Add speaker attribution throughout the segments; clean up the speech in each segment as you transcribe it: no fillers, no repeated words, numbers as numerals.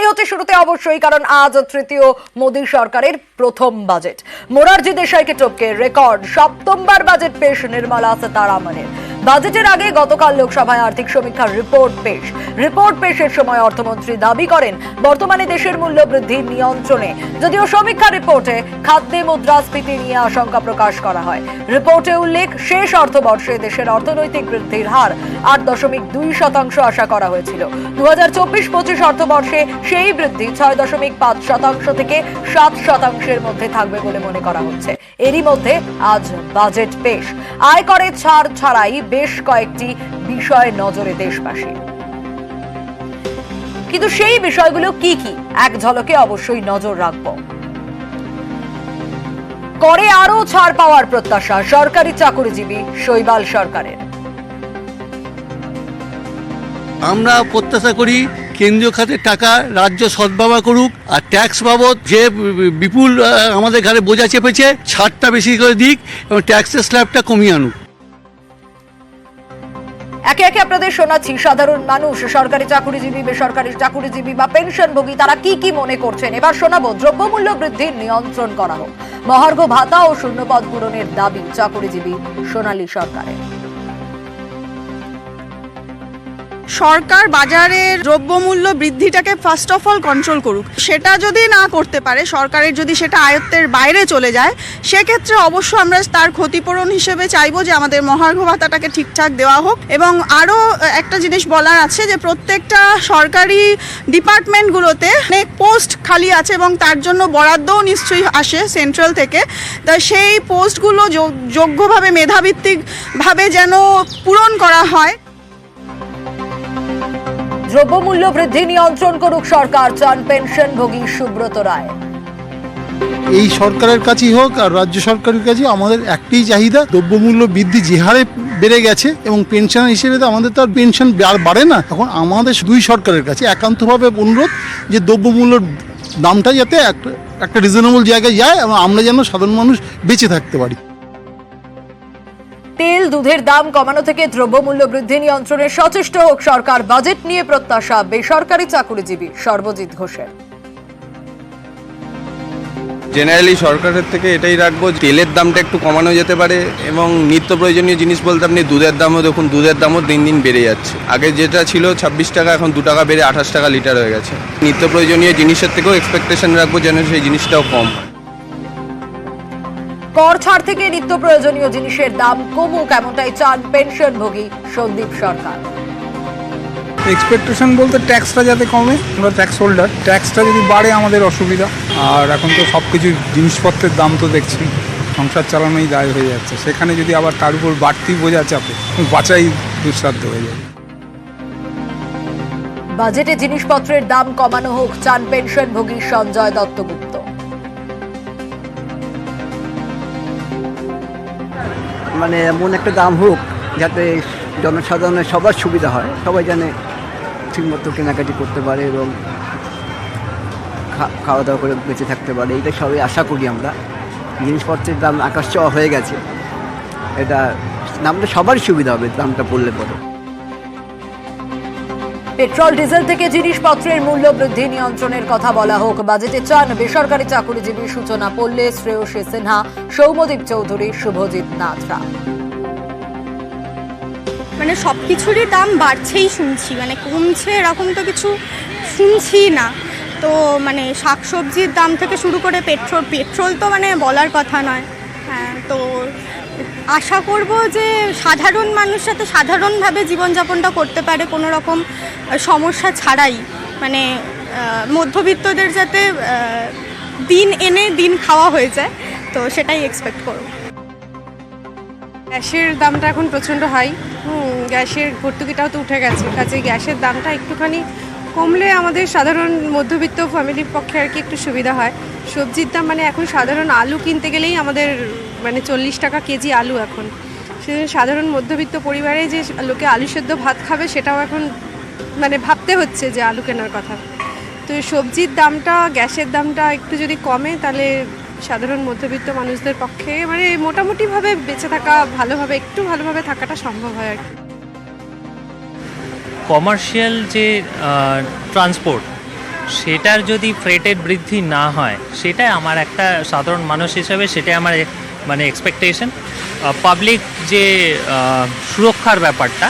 Speaker 1: হচ্ছে শুরুতে অবশ্যই, কারণ আজ তৃতীয় মোদী সরকারের প্রথম বাজেট। মোরারজি দেশাইকে টপকে রেকর্ড সপ্তমবার বাজেট পেশ নির্মলা সীতারামনের। বাজেটের আগে গতকাল লোকসভায় আর্থিক সমীক্ষার রিপোর্ট পেশের সময় অর্থমন্ত্রী দাবি করেন বর্তমানে দেশের মূল্য বৃদ্ধি নিয়ন্ত্রণে। যদিও সমীক্ষা রিপোর্টে খাদ্যে মুদ্রাস্ফীতি নিয়ে আশঙ্কা প্রকাশ করা হয়। রিপোর্টে উল্লেখ, শেষ অর্থবর্ষে দেশের অর্থনৈতিক বৃদ্ধির হার 8.2% আশা করা হয়েছিল। 2024-25 অর্থবর্ষে সেই বৃদ্ধি 6.5% থেকে 7%-এর মধ্যে থাকবে বলে মনে করা হচ্ছে। এরই মধ্যে আজ বাজেট পেশ। আয়করের ছাড় ছাড়াই বেশ কয়েকটি বিষয় নজরে দেশবাসী, কিন্তু সেই বিষয়গুলো কি কি এক ঝলকে অবশ্যই নজর রাখব। করে আরো ছাড় পাওয়ার প্রত্যাশা সরকারি চাকরিজীবী শৈবাল সরকারের।
Speaker 2: আমরা প্রত্যাশা করি কেন্দ্রীয় খাতের টাকা রাজ্য সদ্ব্যবহার করুক, আর ট্যাক্স বাবদ যে বিপুল আমাদের ঘরে বোঝা চেপেছে ছাড়টা বেশি করে দিক এবং ট্যাক্সের স্ল্যাবটা কমিয়ে আনুক।
Speaker 1: একে একে আপনাদের শোনাচ্ছি সাধারণ মানুষ, সরকারি চাকরিজীবী, বেসরকারি চাকরিজীবী বা পেনশনভোগী তারা কি কি মনে করছেন। এবার শোনাবো দ্রব্যমূল্য বৃদ্ধির নিয়ন্ত্রণ করা হোক, মহার্ঘ ভাতা ও শূন্যপদ পূরণের দাবি চাকরিজীবী সোনালী সরকারের।
Speaker 3: সরকার বাজারের দ্রব্যমূল্য বৃদ্ধিটাকে ফার্স্ট অফ অল কন্ট্রোল করুক। সেটা যদি না করতে পারে, সরকারের যদি সেটা আয়ত্তের বাইরে চলে যায়, সেক্ষেত্রে অবশ্য আমরা তার ক্ষতিপূরণ হিসেবে চাইবো যে আমাদের মহার্ঘ ভাতাটাকে ঠিকঠাক দেওয়া হোক। এবং আরও একটা জিনিস বলার আছে যে প্রত্যেকটা সরকারি ডিপার্টমেন্টগুলোতে অনেক পোস্ট খালি আছে এবং তার জন্য বরাদ্দও নিশ্চয়ই আসে সেন্ট্রাল থেকে। তা সেই পোস্টগুলো যোগ্যভাবে মেধাভিত্তিকভাবে যেন পূরণ করা হয়।
Speaker 1: দ্রব্যমূল্য বৃদ্ধি নিয়ন্ত্রণ করুক সরকার, চান পেনশনভোগী সুব্রত রায়।
Speaker 4: এই সরকারের কাছেই হোক আর রাজ্য সরকারের কাছে আমাদের একটাই চাহিদা, দ্রব্যমূল্য বৃদ্ধি যে হারে বেড়ে গেছে এবং পেনশন হিসেবে তো আমাদের তো আর পেনশন আর বাড়ে না। এখন আমাদের দুই সরকারের কাছে একান্তভাবে অনুরোধ যে দ্রব্যমূল্যর দামটা যাতে একটা রিজনেবল জায়গায় যায় এবং আমরা যেন সাধারণ মানুষ বেঁচে থাকতে পারি।
Speaker 1: তেল দুধের দাম কমানো থেকে দ্রব্যমূল্য বৃদ্ধি নিয়ন্ত্রণে সচেষ্ট হোক সরকার, বাজেট নিয়ে প্রত্যাশা বেসরকারি চাকরিজীবী সর্বজিৎ ঘোষের।
Speaker 5: জেনারেলি সরকারের থেকে এটাই রাখবো, তেলের দামটা একটু কমানো যেতে পারে এবং নিত্য প্রয়োজনীয় জিনিস বলতে আপনি দুধের দামও দেখুন, দুধের দামও দিন দিন বেড়ে যাচ্ছে। আগে যেটা ছিল 26 টাকা, এখন 2 টাকা বেড়ে 28 টাকা লিটার হয়ে গেছে। নিত্য প্রয়োজনীয় জিনিসের থেকেও এক্সপেকটেশন রাখবো যেন সেই জিনিসটাও কম হয়।
Speaker 1: কর ছাড় থেকে নিত্য প্রয়োজনীয় জিনিসের দাম কমুক, এমনটাই চান পেনশনভোগী সন্দীপ সরকার।
Speaker 6: এক্সপেকটেশন বলতে ট্যাক্সটা যাতে কমে, আমরা ট্যাক্স হোল্ডার, ট্যাক্সটা যদি বাড়ে আমাদের অসুবিধা। আর এখন তো সব কিছু জিনিসপত্রের দাম তো দেখছি, সংসার চালানোই দায় হয়ে যাচ্ছে, সেখানে যদি আবার তার উপর বাড়তি বোঝা চাপে বাঁচাই দুঃসাধ্য হয়ে যাবে।
Speaker 1: বাজেটে জিনিসপত্রের দাম কমানো হোক, চান পেনশনভোগী সঞ্জয় দত্তগুপ্ত।
Speaker 7: মানে এমন একটা দাম হোক যাতে জনসাধারণের সবার সুবিধা হয়, সবাই জানে ঠিকমতো কেনাকাটি করতে পারে এবং খাওয়া দাওয়া করে বেঁচে থাকতে পারে। এটা সবাই আশা করি আমরা। জিনিসপত্রের দাম আকাশ ছোঁয়া হয়ে গেছে, এটা দামটা সবারই সুবিধা হবে দামটা পড়লে পরে।
Speaker 1: পেট্রোল ডিজেল থেকে জিনিসপত্রের মূল্য বৃদ্ধি নিয়ন্ত্রণের কথা বলা হোক, বাজেটে চান বেসরকারি চাকরিজীবী সূচনা পল্লে, শ্রেয়সী সিনহা, সৌম্যদীপ চৌধুরী, শুভজিৎ নাথরা।
Speaker 8: মানে সব কিছুরই দাম বাড়ছেই শুনছি, মানে কমছে এরকম তো কিছু শুনছি না। তো মানে শাকসবজির দাম থেকে শুরু করে পেট্রোল তো মানে বলার কথা নয়। হ্যাঁ, তো আশা করব যে সাধারণ মানুষ যাতে সাধারণভাবে জীবনযাপনটা করতে পারে কোনো রকম সমস্যা ছাড়াই, মানে মধ্যবিত্তদের যাতে দিন এনে দিন খাওয়া হয়ে যায়, তো সেটাই এক্সপেক্ট করব।
Speaker 9: গ্যাসের দামটা এখন প্রচণ্ড হাই, গ্যাসের ভর্তুকিটাও তো উঠে গেছে, কাজে গ্যাসের দামটা একটুখানি কমলে আমাদের সাধারণ মধ্যবিত্ত ফ্যামিলির পক্ষে আর কি একটু সুবিধা হয়। সবজির দাম মানে এখন সাধারণ আলু কিনতে গেলেই আমাদের মানে 40 টাকা কেজি আলু এখন। সাধারণ মধ্যবিত্ত পরিবারে যে লোকে আলু সেদ্ধ ভাত খাবে সেটাও এখন মানে ভাবতে হচ্ছে যে আলু কেনার কথা। তো সবজির দামটা, গ্যাসের দামটা একটু যদি কমে তাহলে সাধারণ মধ্যবিত্ত মানুষদের পক্ষে মানে মোটামুটিভাবে বেঁচে থাকা, একটু ভালোভাবে থাকাটা সম্ভব হয় আর কি।
Speaker 10: কমার্শিয়াল যে ট্রান্সপোর্ট সেটার যদি ফ্রেটের বৃদ্ধি না হয়, সেটাই আমার একটা সাধারণ মানুষ হিসেবে সেটাই আমার মানে এক্সপেকটেশন। পাবলিক যে সুরক্ষার ব্যাপারটা,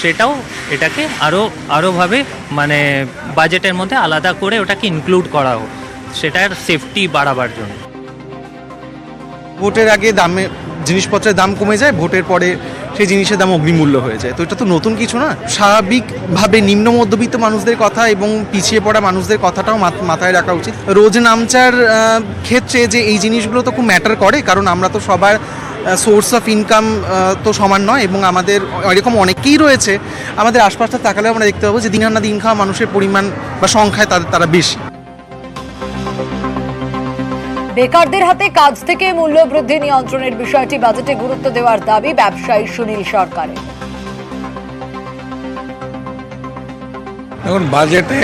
Speaker 10: সেটাও এটাকে আরোভাবে মানে বাজেটের মধ্যে আলাদা করে ওটাকে ইনক্লুড করা হোক, সেটার সেফটি বাড়াবার জন্য।
Speaker 11: ভোটের আগে দামে জিনিসপত্রের দাম কমে যায়, ভোটের পরে সেই জিনিসের দাম অগ্নিমূল্য হয়ে যায়, তো এটা তো নতুন কিছু না। স্বাভাবিকভাবে নিম্ন মধ্যবিত্ত মানুষদের কথা এবং পিছিয়ে পড়া মানুষদের কথাটাও মাথায় রাখা উচিত। রোজ নামচার ক্ষেত্রে যে এই জিনিসগুলো তো খুব ম্যাটার করে, কারণ আমরা তো সবার সোর্স অফ ইনকাম তো সমান নয়, এবং আমাদের এরকম অনেকেই রয়েছে। আমাদের আশপাশটা তাকালে আমরা দেখতে পাবো যে দিন আনা দিন খাওয়া মানুষের পরিমাণ বা সংখ্যায় তারা বেশি।
Speaker 1: বেকারদের হাতে কাজ থেকে মূল্যবৃদ্ধি নিয়ন্ত্রণের বিষয়টি বাজেটে গুরুত্ব দেওয়ার দাবি ব্যবসায়ী সুনীল সরকারের।
Speaker 12: এখন বাজেটে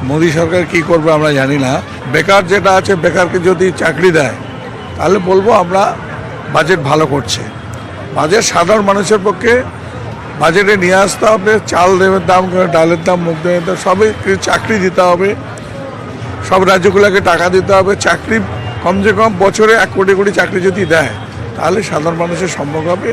Speaker 12: মোদী সরকার কি করবে আমরা জানি না। বেকার যেটা আছে, বেকারকে যদি চাকরি দেয় তাহলে বলবো আমরা বাজেট ভালো করছে। বাজেট সাধারণ মানুষের পক্ষে বাজেটে নিয়ে আসতে হবে চালের দাম, ডালের দাম, মুগ ডালের দাম, সবই চাকরি দিতে হবে, সব রাজ্যগুলোকে টাকা দিতে হবে। চাকরি কমসে কম বছরে 1 কোটি চাকরি যদি দেয় তাহলে সাধারণ মানুষের সম্ভব হবে।